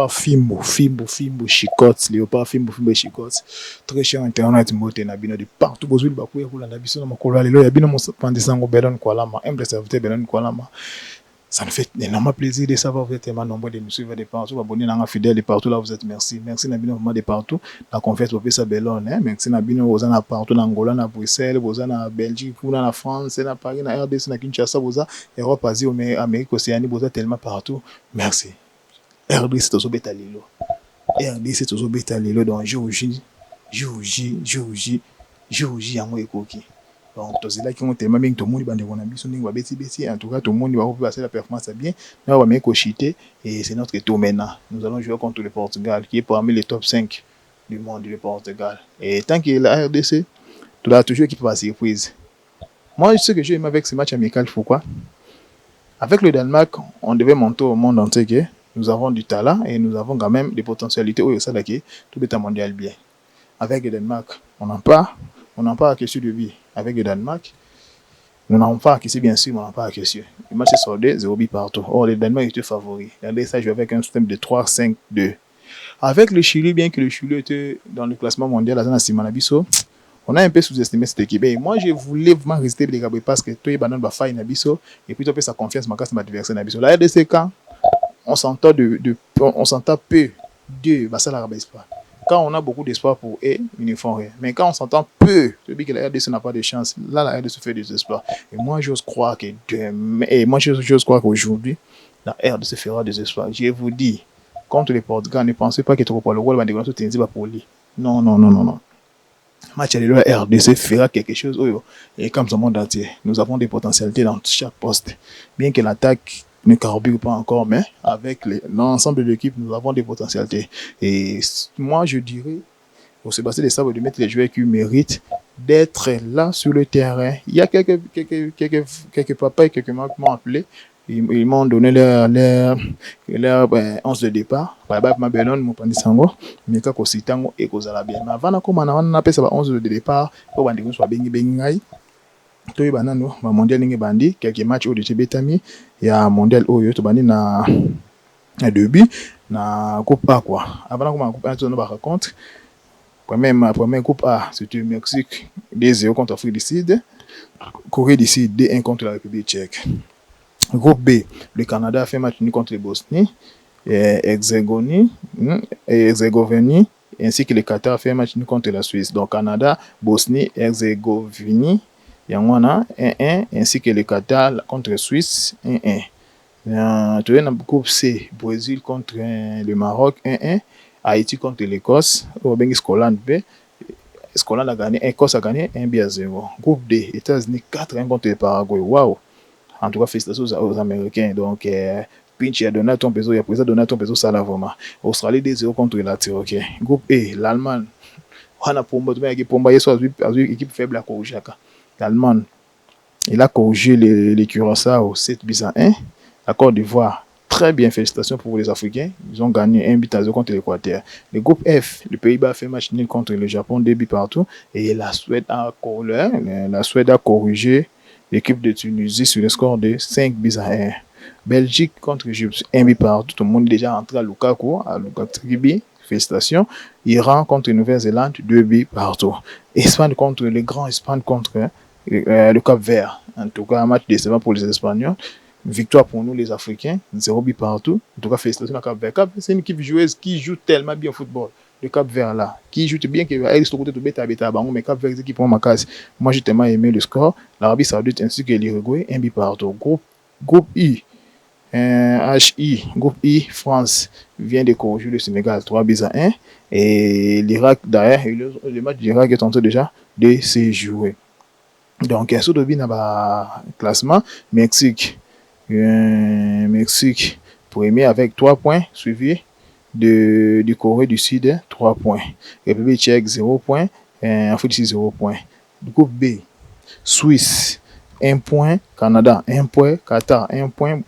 Léopard Fimbo, Chicotte, Léopard Fimbo, Chicotte. Très cher internet, mote na bino de partout. Bozul bakuye kula na biso na makolo alelo ya bino mo pandisango Belon Kualama, humble serviteur Belon Kualama. Ça nous fait énormément plaisir de savoir que vous êtes tellement nombreux de nous suivre de partout, abonnez à fidèles de partout là vous êtes. Merci Nabino vraiment de partout. La confiance au ça Belon, merci Nabino aux en partout en Angola, na Bruxelles, aux en Belgique, ou dans la France, na Paris, na RDC, na Kinshasa, aux en Europe, Asie, Amérique, Océanie, vous êtes tellement partout. Merci. RDC c'est toujours bétalilo. RDC c'est toujours bétalilo dans Géorgie, yango ekoki. Donc, tous là qui ont tellement bien tout le monde, en tout cas, tout le monde va passer la performance bien. Nous on va mettre chiter et c'est notre tour maintenant. Nous allons jouer contre le Portugal, qui est parmi les top 5 du monde, le Portugal. Et tant qu'il est la RDC, tu as toujours qui peut passer surprise. Moi, ce que j'aime avec ce match amical, pourquoi? Avec le Danemark, on devait montrer au monde entier que nous avons du talent et nous avons quand même des potentialités. Oui, ça, là, tout est un mondial bien. Avec le Danemark, on n'en pas à question de vie. Avec le Danemark, nous n'avons pas à question, bien sûr, mais on n'a pas à question. Le match est soldé, 0 but partout. Or, le Danemark était favori. Regardez ça, joue avec un système de 3-5-2. Avec le Chili, bien que le Chili était dans le classement mondial, à Simanabiso, on a un peu sous-estimé cette équipe. Et moi, je voulais vraiment résister les gars parce que toi, il y a faille Nabiso, et puis tu as sa confiance, ma casse, ma adversaire Nabiso. La RDC, quand on s'entend on s'entend peu de ça l'Arabie pas. Quand on a beaucoup d'espoir pour eux, ils ne font rien. Mais quand on s'entend peu, je dis que la RDC n'a pas de chance. Là, la RDC fait des espoirs. Et moi, j'ose croire qu'aujourd'hui, la RDC fera des espoirs. Je vous dis, contre les Portugais, ne pensez pas que tu vas le rôle de Tunisie pour lui. Non. Match à la RDC fera quelque chose. Et comme ce monde entier, nous avons des potentialités dans chaque poste. Bien que l'attaque ne carbure pas encore, mais avec l'ensemble de l'équipe, nous avons des potentialités. Et moi, je dirais au Sébastien Desabre de mettre les joueurs qui méritent d'être là sur le terrain. Il y a quelques papas et quelques mamans qui m'ont appelé. Ils m'ont donné leur 11 de départ. Ma Belon, mon Pandisango, Mika Kositango et Kozalabien. Mais avant, on a appelé ça 11 de départ pour que soit bengi. Toi banano ma mondial ninge bandi quelques matchs au de Betami il y a mondial oyo to bandi na début na coupe A quoi avant comment coupe A tu nous raconte premier coupe A c'était Mexique 2-0 contre Afrique du Sud, Corée du Sud 2-1 contre la République tchèque. Groupe B, le Canada a fait match nul contre la Bosnie et Herzégovine ainsi que le Qatar a fait match nul contre la Suisse. Donc Canada, Bosnie, Herzégovine il y en a 1-1 ainsi que le Qatar contre la Suisse 1-1. Tu as le groupe C, Brésil contre le Maroc 1-1, Haïti contre l'Écosse, Scotland B. Scotland a gagné, Écosse a gagné 1-0. Groupe D, États-Unis 4-1 contre le Paraguay. Waouh! En tout cas, félicitations aux Américains. Donc, Pinch a donné ton peso, il a président donné ton peso, ça là vraiment. Australie 2-0 contre la Turquie. Groupe E, l'Allemagne. On a pour équipe faible à corriger. L'Allemagne, il a corrigé les Curaçao 7-1. La Côte d'Ivoire, très bien, félicitations pour les Africains. Ils ont gagné 1-0 contre l'Équateur. Le groupe F, le Pays-Bas a fait match nul contre le Japon, 2 buts partout. Et la Suède a corrigé l'équipe de Tunisie sur le score de 5-1. Belgique contre l'Égypte, 1 but partout. Tout le monde est déjà entré à Lukaku Tribi. Félicitations. Iran contre Nouvelle-Zélande, 2 buts partout. Espagne contre le Grand Espagne contre le Cap-Vert. En tout cas, un match décevant pour les Espagnols. Victoire pour nous, les Africains. 0 but partout. En tout cas, félicitations à Cap-Vert. C'est une équipe joueuse qui joue tellement bien au football. Le Cap-Vert là, qui joue bien, qui est sur côté de bêta, mais Cap-Vert qui prend ma case. Moi, j'ai tellement aimé le score. L'Arabie Saoudite ainsi que l'Uruguay, 1 but partout. Groupe I. Groupe I, France vient de corriger le Sénégal 3-1 et l'Irak derrière, le match d'Irak est en train déjà de se jouer. Donc, un saut de bien à classement, Mexique premier avec 3 points, suivi du Corée du Sud 3 points, République tchèque 0 points, Afrique du Sud 0 points. Groupe B, Suisse 1 point, Canada 1 point, Qatar 1 point,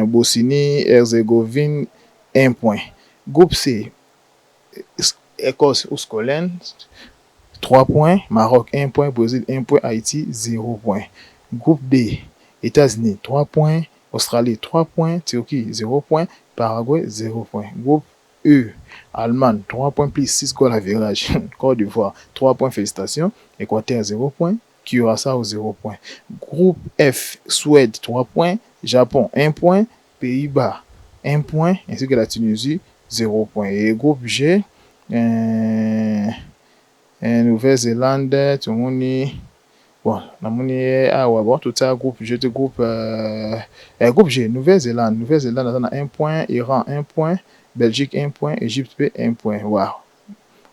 Bosnie Herzégovine 1 point. Groupe C, Écosse ou Scotland 3 points, Maroc 1 point, Brésil 1 point, Haïti 0 point. Groupe D, États-Unis 3 points, Australie 3 points, Turquie 0 points, Paraguay, 0 points. Groupe E, Allemagne, 3 points plus 6 goals à virage. Côte d'Ivoire, 3 points, félicitations. Équateur, 0 points. Curaçao, 0 points. Groupe F, Suède, 3 points. Japon, 1 point. Pays-Bas, 1 point. Ainsi que la Tunisie, 0 points. Et groupe G, Nouvelle-Zélande, tout le monde. Bon, tout ça, groupe G, groupe G, Nouvelle-Zélande, on a 1 point, Iran, 1 point, Belgique, 1 point, Égypte, 1 point. Wow.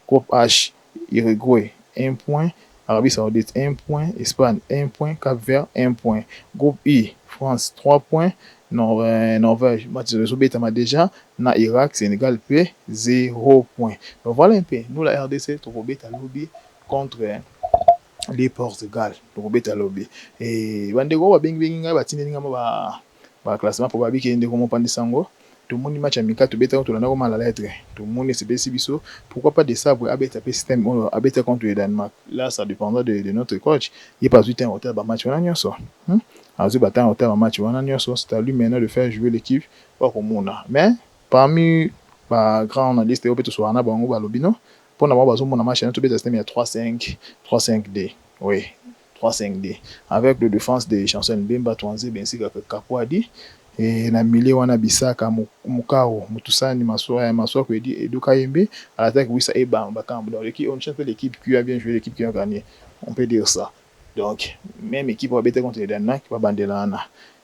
Groupe H, Uruguay, 1 point, Arabie Saoudite, 1 point, Espagne, 1 point, Cap-Vert, 1 point. Groupe I, France, 3 points, Norvège, match de Sobetama déjà, na Irak, Sénégal, P, 0 point. Donc voilà un peu, nous la RDC, Tokobeta lobby contre les Portugal, Tokobeta lobby. Et bandeko ba bengi nga batindi nga ba classement pour babi kende ko mopandi sango. Tout le monde match amical to beta to na ko mala lettre. Tout le monde c'est biso. Pourquoi pas des sabres abeta système abeta contre le Danemark. Là ça dépendra de notre coach. Il pas 8 en hôtel ba match wana nyonso. Azu bata hôtel ba match wana nyonso, c'est à lui maintenant de faire jouer l'équipe pas comme on a. Mais parmi ba grand analyste obeto so ana bango ba lobino pour na ba bazo mona match na to beta système ya 3-5 3-5D. Oui, 3-5D. Avec le défense de Chancel Mbemba Twanze Bensi Kakwadi. Et na milieu wana Bisaka Mukao Mutusani Maswa Kwedi Eduka Yembe à l'attaque Wissa Eba Bakambu. Donc l'équipe, on chante l'équipe qui a bien joué, l'équipe qui a gagné. On peut dire ça. Donc même équipe va bêter contre les Danemark qui va bander là.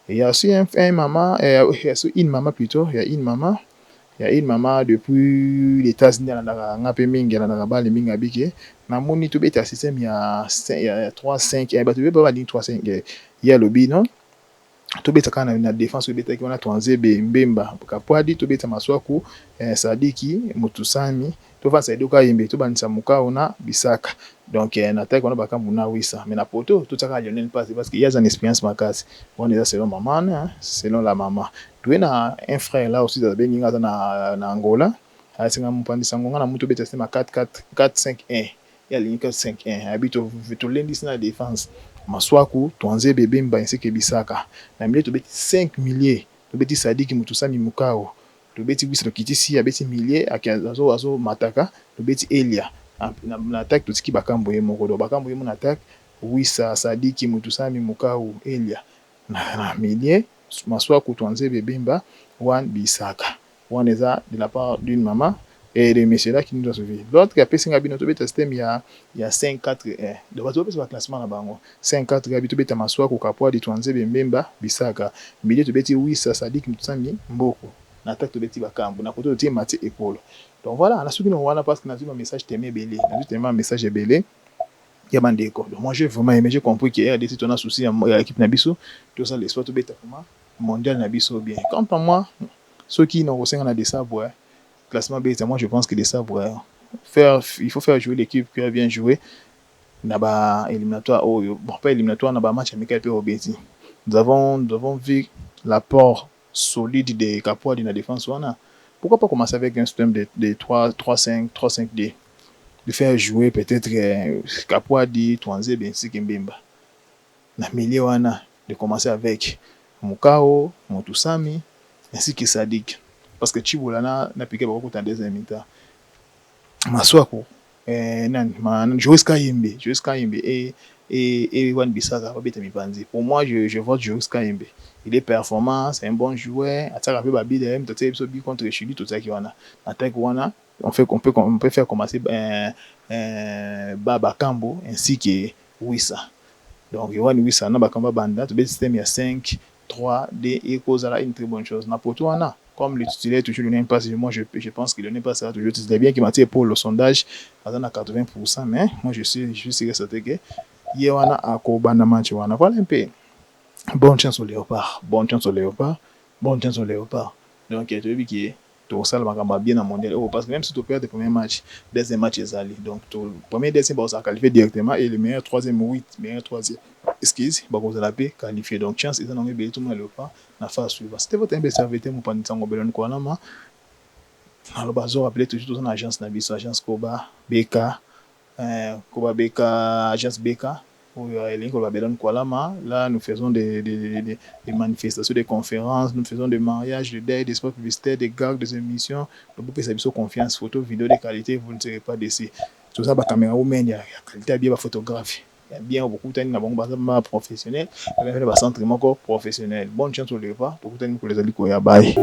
Et il y a aussi un maman, il y a aussi une maman plutôt, il y a une maman depuis les États-Unis na ngape mingi na bali mingi abike na moni to beta système il y a 3-5 et ba to ba 3-5 il y a le bi non to beta kana na défense to beta ki wana Twanze Mbemba Kapwadi to beta Maswaku Sadiki Mutusami to fa sa Eduka Yembe to banisa Mukao na Bisaka. Donc na attaque on a bakambu na Wissa mais na poto tout ça Lionel passe parce qu'il y a une expérience makasi on est selon maman hein, selon la maman. Tu as un frère là aussi dans Benginga na Angola asinga mpandi sango na muto beta système 4-5-1 il y a ligne 4-5-1 habite to lendi na défense Maswaku Twanze Mbemba ainsi que Bisaka na milieu to beti 5 milliers to beti Sadiki Mutusami Mukao to beti Wissa Kitisi abeti milliers azo mataka to beti Elia na attaque to tiki bakambo ye moko do bakambo ye mon attaque Wissa Sadiki Mutusami Mukao Elia na milieu Maswaku Twanze Mbemba Wan Bisaka Wan eza de la part d'une maman et de messieurs là qui nous ont suivi. L'autre qui a passé un binoto beta système il y a 5-4-1. Donc on peut faire classement là bango 5-4 habito beta Maswaku Kapwadi Twanze Mbemba Bisaka milieu to beti Wissa Sadiki Mutusami Mboko na attaque to beti bakambo na côté de Mati épaule. Donc voilà, on a souki no wana parce que na un message témé belé, na un message belé. Il y a bandeko. Donc moi j'ai vraiment aimé, j'ai compris qu'il y a des on a souci à l'équipe Nabiso, tout ça l'espoir to beta comment mondial Nabiso bien. Quant à moi, ceux qui n'ont pas des sabres classement beta, moi je pense que des sabres il faut faire jouer l'équipe qui a bien joué. Naba éliminatoire bon pas éliminatoire naba match amical pe obeti. Nous avons vu l'apport solide de Kapwa de la défense wana. Pourquoi pas commencer avec un système de 3-5-3-5-D de faire jouer peut-être Kapwadi Twanze Bensi Mbemba na milieu wana de commencer avec Mukao Mutusami ainsi que Sadik parce que Chibolana na piqué beaucoup en deuxième mi-temps Maswaku Joris Kayembe et Wan Bisaka pour moi je vote Joris Kayembe. Il est performant, c'est un bon joueur. Attaque un peu babi de même, peut-être contre Chili tout ça qui wana. Attaque wana, on peut faire commencer Baba Kambo ainsi que Wissa. Donc Yohan Wissa na Bakamba Banda, tout le système il y a 5-3D et cause là une très bonne chose. Na pour toi na comme le titulaire toujours le pas moi je pense qu'il ne pas ça toujours c'est bien qu'il m'a tiré pour le sondage à 80% mais moi je suis certain que Yewana a Kobana match wana voilà un peu. Bonne chance au léopard. Donc, tu as vu que tu ça le bien en mondial. Parce que même si tu perds le premier match, deuxième match est allé. Donc, le premier, deuxième, ça qualifié directement. Et le meilleur troisième, excuse, vous allez qualifié. Donc, chance, ils ont mis tout le monde léopard. La phase suivante. C'était votre imbécilité, mon panitango belon kwanama. Alors, bazo appelé toujours ton agence Nabiso, agence Koba, BK, agence BK. Là, nous faisons des manifestations, des conférences, nous faisons des mariages, des deuils, des spots publicitaires, des gags, des émissions. Donc, vous pouvez confiance, photo, vidéo de qualité, vous ne serez pas déçus. Tout ça, la caméra humaine, il y a qualité bien la photographie. Il y a bien beaucoup de temps professionnel, il y a un centre encore professionnel. Bonne chance au départ, beaucoup de temps pour les amis qui bye.